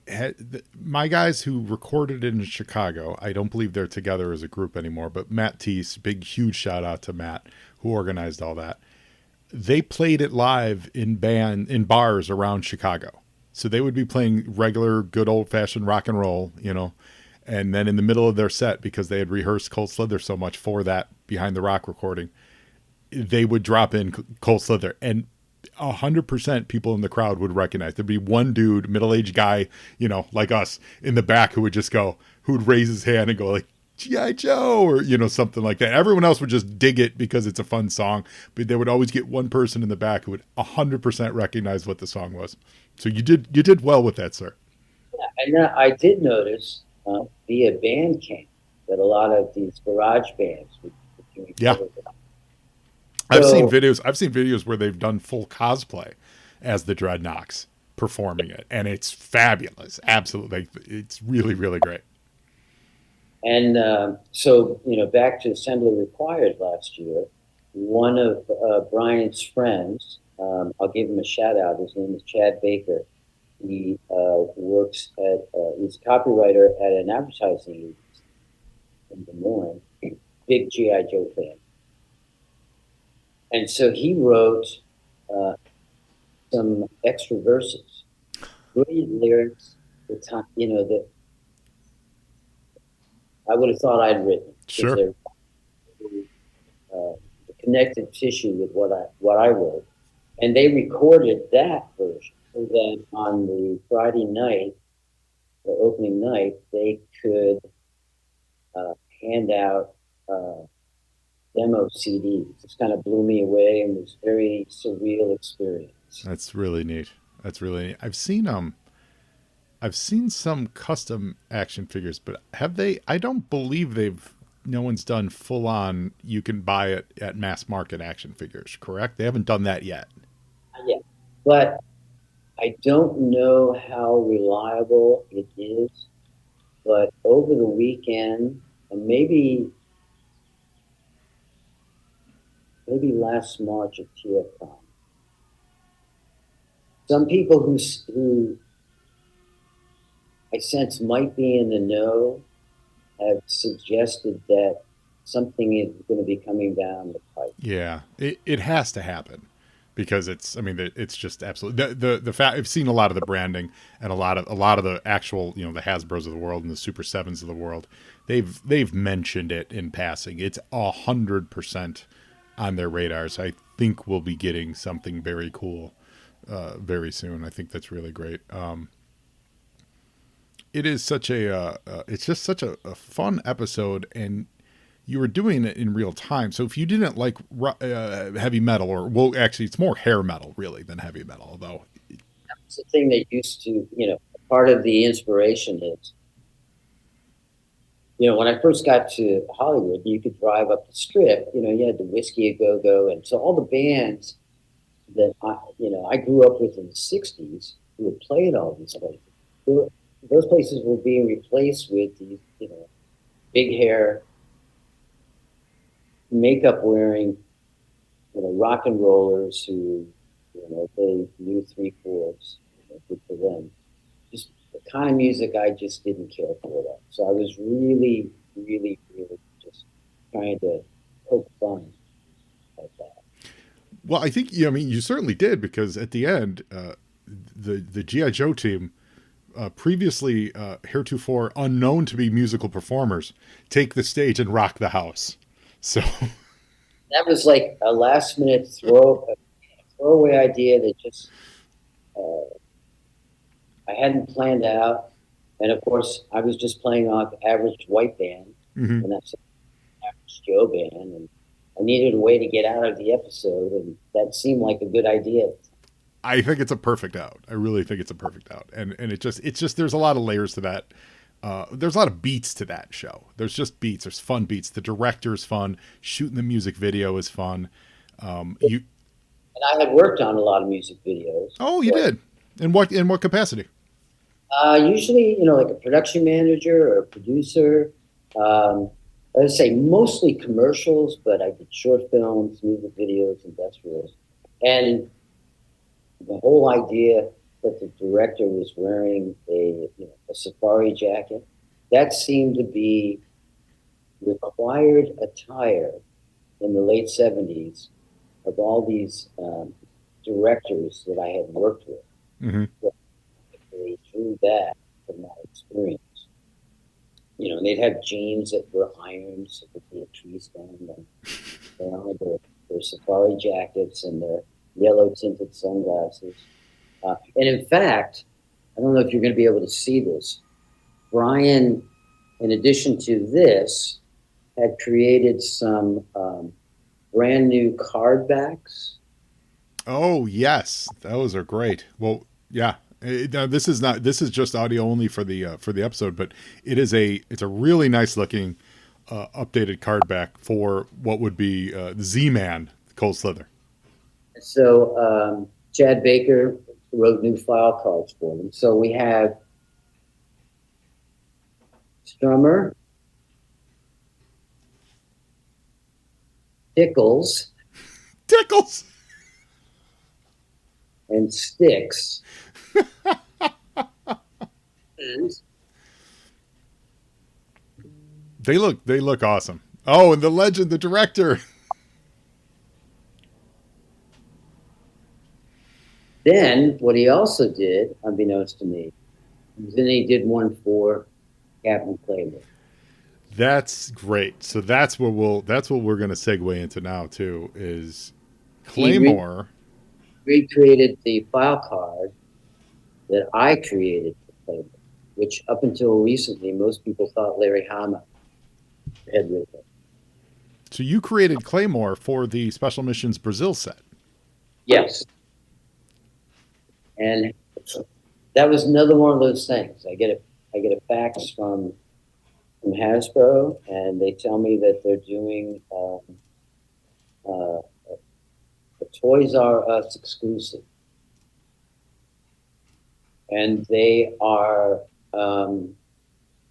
my guys who recorded it in Chicago, I don't believe they're together as a group anymore, but Matt Teese, big, huge shout out to Matt, who organized all that. They played it live in bars around Chicago. So they would be playing regular, good old fashioned rock and roll, and then in the middle of their set, because they had rehearsed Cold Slither so much for that Behind the Rock recording, they would drop in Cold Slither, and 100% people in the crowd would recognize. There'd be one dude, middle-aged guy, like us, in the back who would raise his hand and go like, G.I. Joe, or, something like that. Everyone else would just dig it because it's a fun song, but they would always get one person in the back who would 100% recognize what the song was. So you did well with that, sir. Yeah, and I did notice via Bandcamp that a lot of these garage bands would doing covers. I've seen videos where they've done full cosplay as the Dreadnoks performing it, and it's fabulous. Absolutely, it's really, really great. And so, back to Assembly Required last year, one of Brian's friends, I'll give him a shout out. His name is Chad Baker. He works he's a copywriter at an advertising agency in Des Moines, big G.I. Joe fan. And so he wrote some extra verses, brilliant lyrics, that I would have thought I'd written. Sure. They're the connective tissue with what I wrote. And they recorded that version so that on the Friday night, the opening night, they could hand out demo CDs. This kind of blew me away and was a very surreal experience. That's really neat. I've seen some custom action figures, but I don't believe no one's done full on, you can buy it at mass market action figures, correct? They haven't done that yet. Not yet. But I don't know how reliable it is, but over the weekend, and maybe last March at TFCon, some people who I sense might be in the know have suggested that something is going to be coming down the pipe. Yeah, it has to happen because it's. I mean, it's just absolutely the fact. I've seen a lot of the branding and a lot of the actual, the Hasbros of the world and the Super Sevens of the world. They've mentioned it in passing. It's 100% on their radars. I think we'll be getting something very cool very soon. I think that's really great. It is such it's just such a fun episode, and you were doing it in real time. So if you didn't like heavy metal, or well, actually, it's more hair metal really than heavy metal, although It's the thing that used to, part of the inspiration is, when I first got to Hollywood, you could drive up the strip, you had the Whiskey A Go Go. And so all the bands that I grew up with in the 60s who had played all these places, those places were being replaced with these, big hair, makeup wearing, rock and rollers who, they knew 3/4, good for them. Just the kind of music I just didn't care for that. So I was really, really, really just trying to poke fun at that. well, I think you certainly did, because at the end, the GI Joe team, previously heretofore unknown to be musical performers, take the stage and rock the house. So That was like a last minute throwaway idea that just I hadn't planned out. And of course, I was just playing off average white band, and that's average Joe band, and I needed a way to get out of the episode, and that seemed like a good idea. I think it's a perfect out. I really think it's a perfect out, and it's just there's a lot of layers to that. There's a lot of beats to that show. There's just beats. There's fun beats. The director's fun. Shooting the music video is fun. And I had worked on a lot of music videos. Oh, you did. In what capacity? Usually, like a production manager or a producer. I would say mostly commercials, but I did short films, music videos, industrials. And the whole idea that the director was wearing a safari jacket, that seemed to be required attire in the late 70s of all these directors that I had worked with. Mm-hmm. They drew that from my experience. And they'd have jeans that were ironed so that the tree stand, and they all had their safari jackets and their yellow tinted sunglasses. And in fact, I don't know if you're going to be able to see this. Brian, in addition to this, had created some brand new card backs. Oh yes, those are great. Well, yeah. Now this is just audio only for the episode, but it's a really nice looking updated card back for what would be the Z-Man Cold Slither. So Chad Baker wrote new file cards for them. So we have Strummer, Tickles, and Sticks. They look awesome. Oh, and the legend, the director. Then what he also did, unbeknownst to me, then he did one for Captain Claymore. That's great. So that's what we're going to segue into now too, is Claymore. He recreated the file card that I created for Claymore, which up until recently most people thought Larry Hama had written. So you created Claymore for the Special Missions Brazil set. Yes. And that was another one of those things. I get a fax from Hasbro, and they tell me that they're doing a Toys R Us exclusive, and they are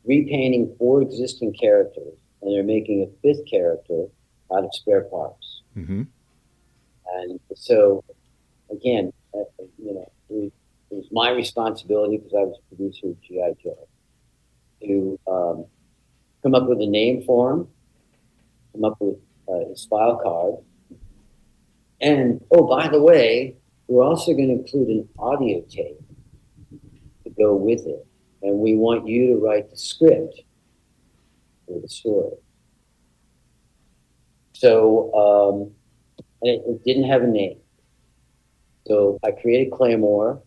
repainting 4 existing characters, and they're making a 5th character out of spare parts. Mm-hmm. And so, again, it was my responsibility, because I was producer of G.I. Joe, to come up with a name for him, came up with his file card. And, oh, by the way, we're also going to include an audio tape to go with it. And we want you to write the script for the story. So, and it didn't have a name. So I created Claymore.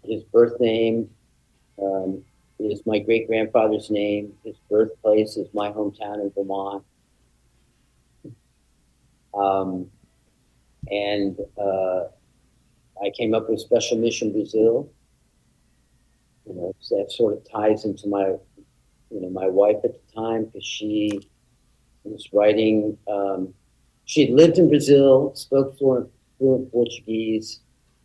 His birth name is my great-grandfather's name. His birthplace is my hometown in Vermont. And I came up with Special Mission Brazil. You know, so that sort of ties into my, my wife at the time, because she was writing. She had lived in Brazil, spoke fluent Portuguese,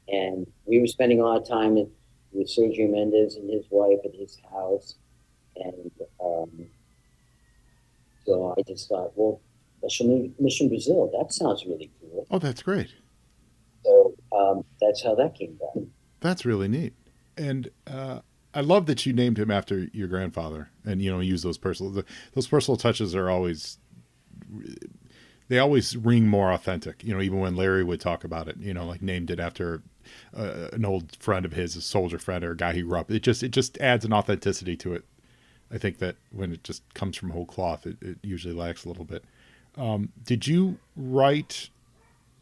and we were spending a lot of time with Sergio Mendes and his wife at his house. And so I just thought, well, Special Mission Brazil, that sounds really cool. Oh, that's great. So that's how that came about. That's really neat. And I love that you named him after your grandfather, and use those personal touches are always, they always ring more authentic. Even when Larry would talk about it, like named it after an old friend of his, a soldier friend or a guy he grew up. It just adds an authenticity to it. I think that when it just comes from whole cloth, it usually lacks a little bit. Did you write?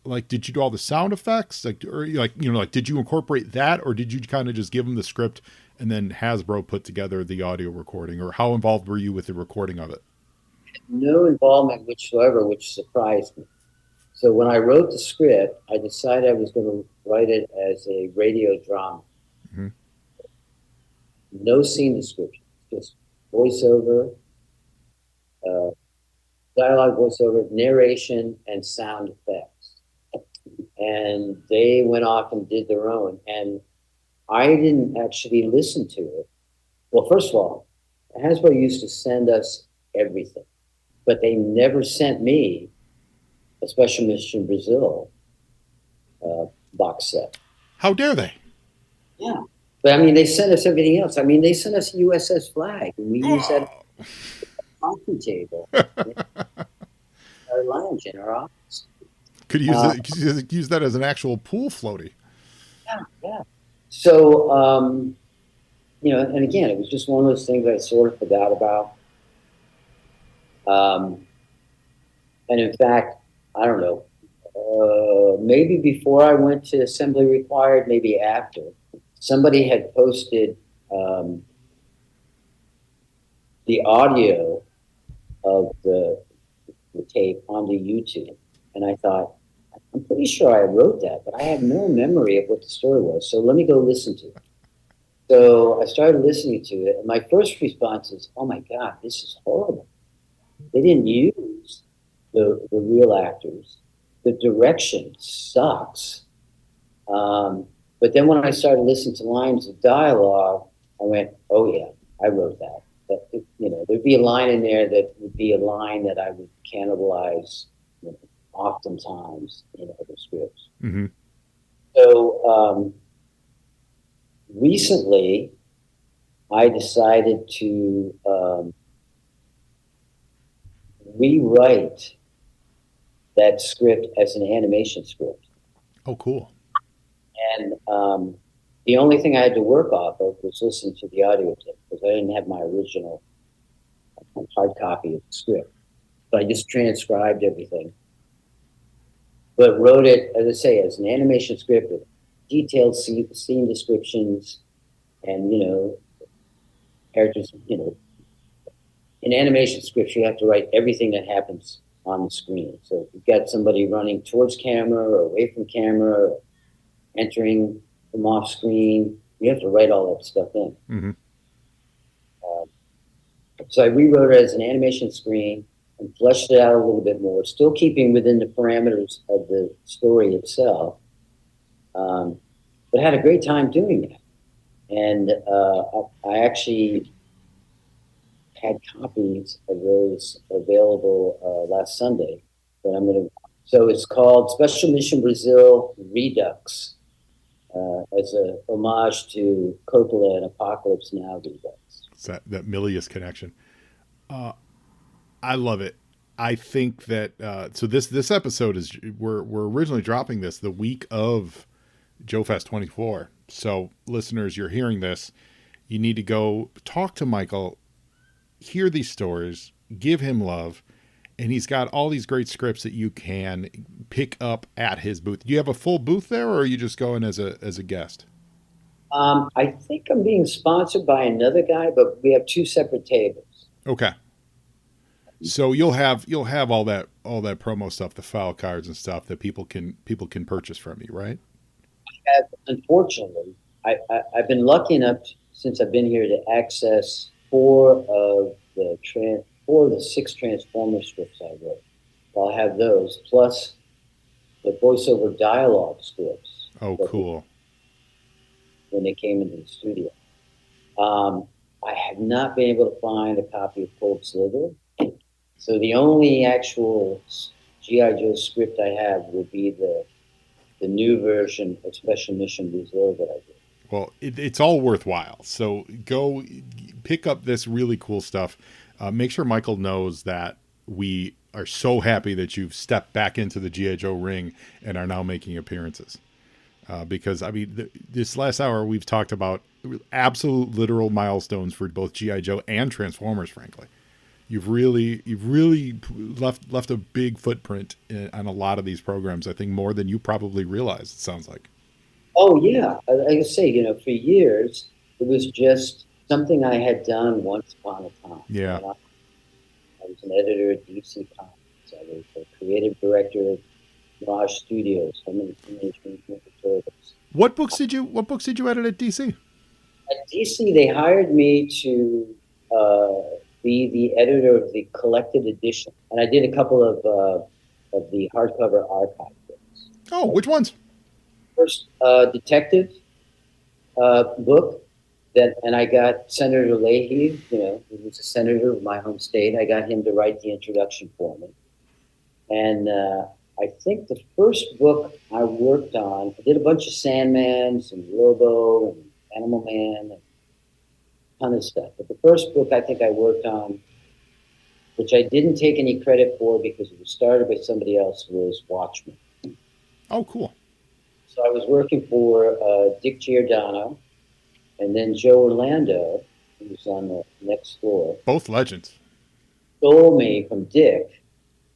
Like, did you do all the sound effects? Did you incorporate that, or did you kind of just give them the script and then Hasbro put together the audio recording, or how involved were you with the recording of it? No involvement whatsoever, which surprised me. So when I wrote the script, I decided I was going to write it as a radio drama. Mm-hmm. No scene description, just voiceover, dialogue, voiceover, narration, and sound effects. And they went off and did their own. And I didn't actually listen to it. Well, first of all, Hasbro used to send us everything, but they never sent me a Special Mission Brazil box set. How dare they? Yeah. But I mean, they sent us everything else. I mean, they sent us a USS Flag, and we used that coffee table, our lounge in our office. Could use that as an actual pool floaty. Yeah. So, and again, it was just one of those things I sort of forgot about. And in fact, I don't know, maybe before I went to Assembly Required, maybe after, somebody had posted the audio of the tape onto YouTube. And I thought, I'm pretty sure I wrote that, but I have no memory of what the story was. So let me go listen to it. So I started listening to it, and my first response is, oh my God, this is horrible. They didn't use the real actors. The direction sucks. But then when I started listening to lines of dialogue, I went, oh yeah, I wrote that. But there'd be a line in there that would be a line that I would cannibalize oftentimes in other scripts. Mm-hmm. So recently, I decided to rewrite that script as an animation script. Oh, cool. And the only thing I had to work off of was listen to the audio tape, because I didn't have my original hard copy of the script. So I just transcribed everything, but wrote it, as I say, as an animation script with detailed scene descriptions and, characters, in animation scripts, you have to write everything that happens on the screen. So if you've got somebody running towards camera or away from camera, or entering from off screen, you have to write all that stuff in. Mm-hmm. So I rewrote it as an animation screen and fleshed it out a little bit more, still keeping within the parameters of the story itself. But I had a great time doing that. And I actually had copies of those available last Sunday. But so it's called Special Mission Brazil Redux, as a homage to Coppola and Apocalypse Now Redux. It's that Milius connection. I love it. I think that so this episode is we're originally dropping this the week of JoeFest 24. So listeners, you're hearing this, you need to go talk to Michael, hear these stories, give him love, and he's got all these great scripts that you can pick up at his booth. Do you have a full booth there, or are you just going as a guest? I think I'm being sponsored by another guy, but we have two separate tables. Okay. So you'll have all that promo stuff, the file cards and stuff that people can purchase from you, right? Unfortunately, I've been lucky enough since I've been here to access four of the six Transformer scripts I wrote. I'll have those plus the voiceover dialogue scripts. Oh, cool! When they came into the studio, I have not been able to find a copy of Cold Slither. So the only actual G.I. Joe script I have would be the new version of Special Mission Reserve that I did. Well, it's all worthwhile. So go pick up this really cool stuff. Make sure Michael knows that we are so happy that you've stepped back into the G.I. Joe ring and are now making appearances. Because, I mean, this last hour we've talked about absolute literal milestones for both G.I. Joe and Transformers, frankly. You've really left a big footprint on a lot of these programs. I think more than you probably realize. It sounds like. Oh yeah, like I say, for years it was just something I had done once upon a time. Yeah. I was an editor at DC Comics. I was a creative director at Mirage Studios. So many Teenage Mutant Ninja Turtles. What books did you edit at DC? At DC, they hired me to be the editor of the collected edition, and I did a couple of the hardcover archive books. Oh, which ones? First, detective book and I got Senator Leahy. He was a senator of my home state. I got him to write the introduction for me, and I think the first book I worked on, I did a bunch of Sandmans and Robo and Animal Man and ton of stuff. But the first book I think I worked on, which I didn't take any credit for because it was started by somebody else, was Watchmen. Oh, cool. So I was working for Dick Giordano and then Joe Orlando, who was on the next floor. Both legends. Stole me from Dick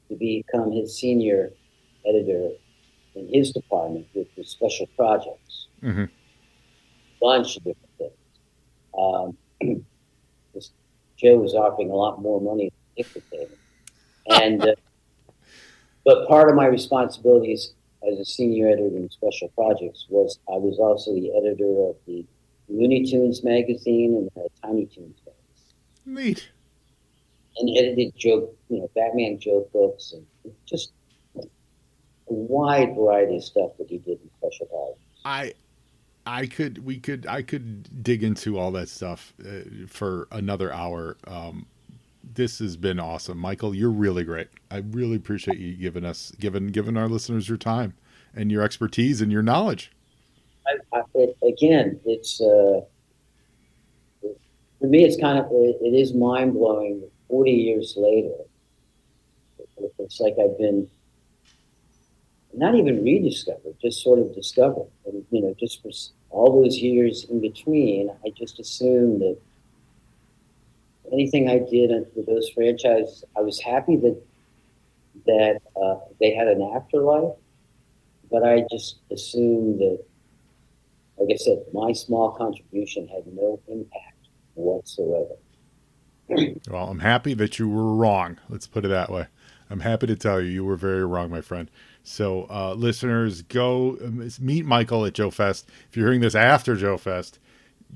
to become his senior editor in his department, which was special projects. Mm-hmm. Bunch of different things. Joe was offering a lot more money than Dick was paying. And but part of my responsibilities as a senior editor in special projects was I was also the editor of the Looney Tunes magazine and the Tiny Toons magazine. Neat. And edited Batman joke books and just a wide variety of stuff that he did in special projects. I could dig into all that stuff for another hour. This has been awesome, Michael. You're really great. I really appreciate you giving our listeners your time and your expertise and your knowledge. It's for me. It's it is mind blowing. 40 years later, it's like I've been not even rediscovered, just sort of discovered. And, just for all those years in between, I just assumed that anything I did with those franchises, I was happy that they had an afterlife, but I just assumed that, like I said, my small contribution had no impact whatsoever. Well, I'm happy that you were wrong. Let's put it that way. I'm happy to tell you were very wrong, my friend. So, listeners, go meet Michael at JoeFest. If you're hearing this after JoeFest,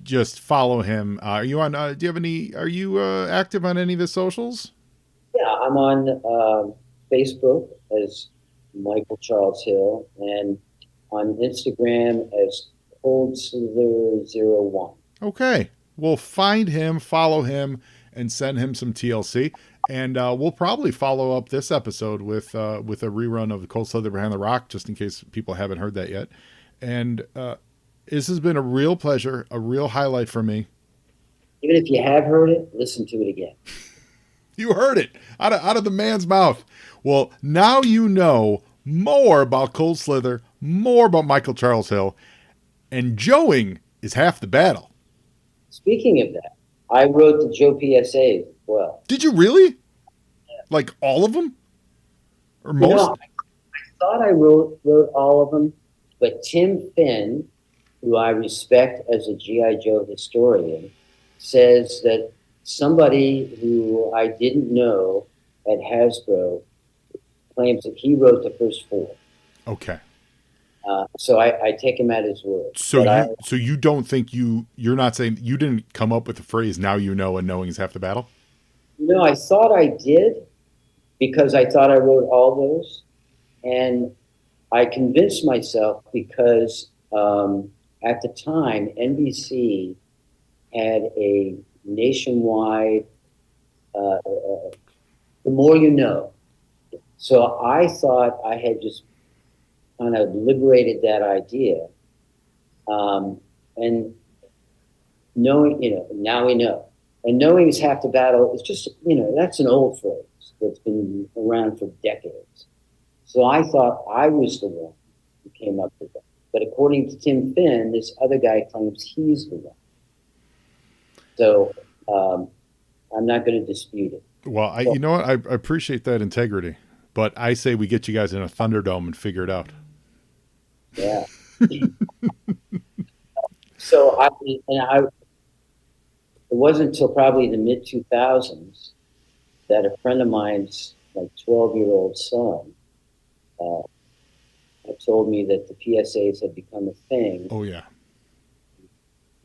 just follow him. Are you on? Are you active on any of the socials? Yeah, I'm on Facebook as Michael Charles Hill and on Instagram as Cold Slither 01. Okay, well, find him, follow him, and send him some TLC. And we'll probably follow up this episode with a rerun of Cold Slither Behind the Rock, just in case people haven't heard that yet. And this has been a real pleasure, a real highlight for me. Even if you have heard it, listen to it again. You heard it out of the man's mouth. Well, now you know more about Cold Slither, more about Michael Charles Hill, and Joeing is half the battle. Speaking of that, I wrote the Joe PSAs as well. Did you really? Like all of them? Or most? You know, I thought I wrote all of them, but Tim Finn, who I respect as a G.I. Joe historian, says that somebody who I didn't know at Hasbro claims that he wrote the first 4. Okay. So I take him at his word. So you don't think you're not saying you didn't come up with the phrase "now you know" and knowing is half the battle? No, I thought I did because I thought I wrote all those, and I convinced myself because at the time NBC had a nationwide "the more you know." So I thought I had just kind of liberated that idea. And knowing, now we know. And knowing is half the battle is just, that's an old phrase that's been around for decades. So I thought I was the one who came up with that. But according to Tim Finn, this other guy claims he's the one. So I'm not going to dispute it. Well, you know what? I appreciate that integrity. But I say we get you guys in a Thunderdome and figure it out. Yeah. So it wasn't until probably the mid 2000s that a friend of mine's 12-year-old son had told me that the PSAs had become a thing. Oh yeah.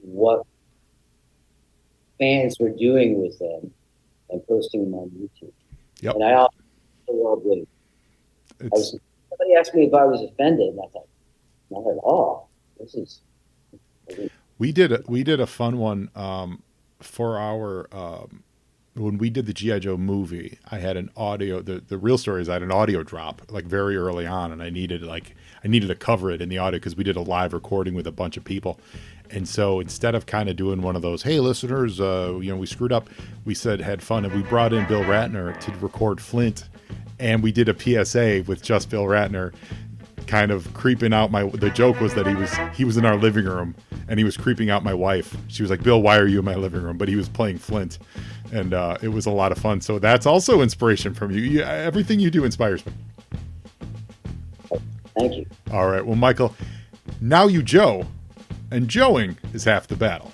What fans were doing with them and posting them on YouTube. Yep. And I also believe. Somebody asked me if I was offended, and I thought, not at all. This is. We did a fun one for our when we did the G.I. Joe movie. I had an audio. The real story is I had an audio drop very early on, and I needed to cover it in the audio because we did a live recording with a bunch of people. And so instead of kind of doing one of those, hey listeners, we screwed up, we said had fun, and we brought in Bill Ratner to record Flint, and we did a PSA with just Bill Ratner, kind of creeping out the joke was that he was in our living room and he was creeping out my wife. She was like, Bill, why are you in my living room? But he was playing Flint, and it was a lot of fun. So that's also inspiration from you. Everything you do inspires me. Thank you. All right. Well, Michael, now you Joe, and Joeing is half the battle.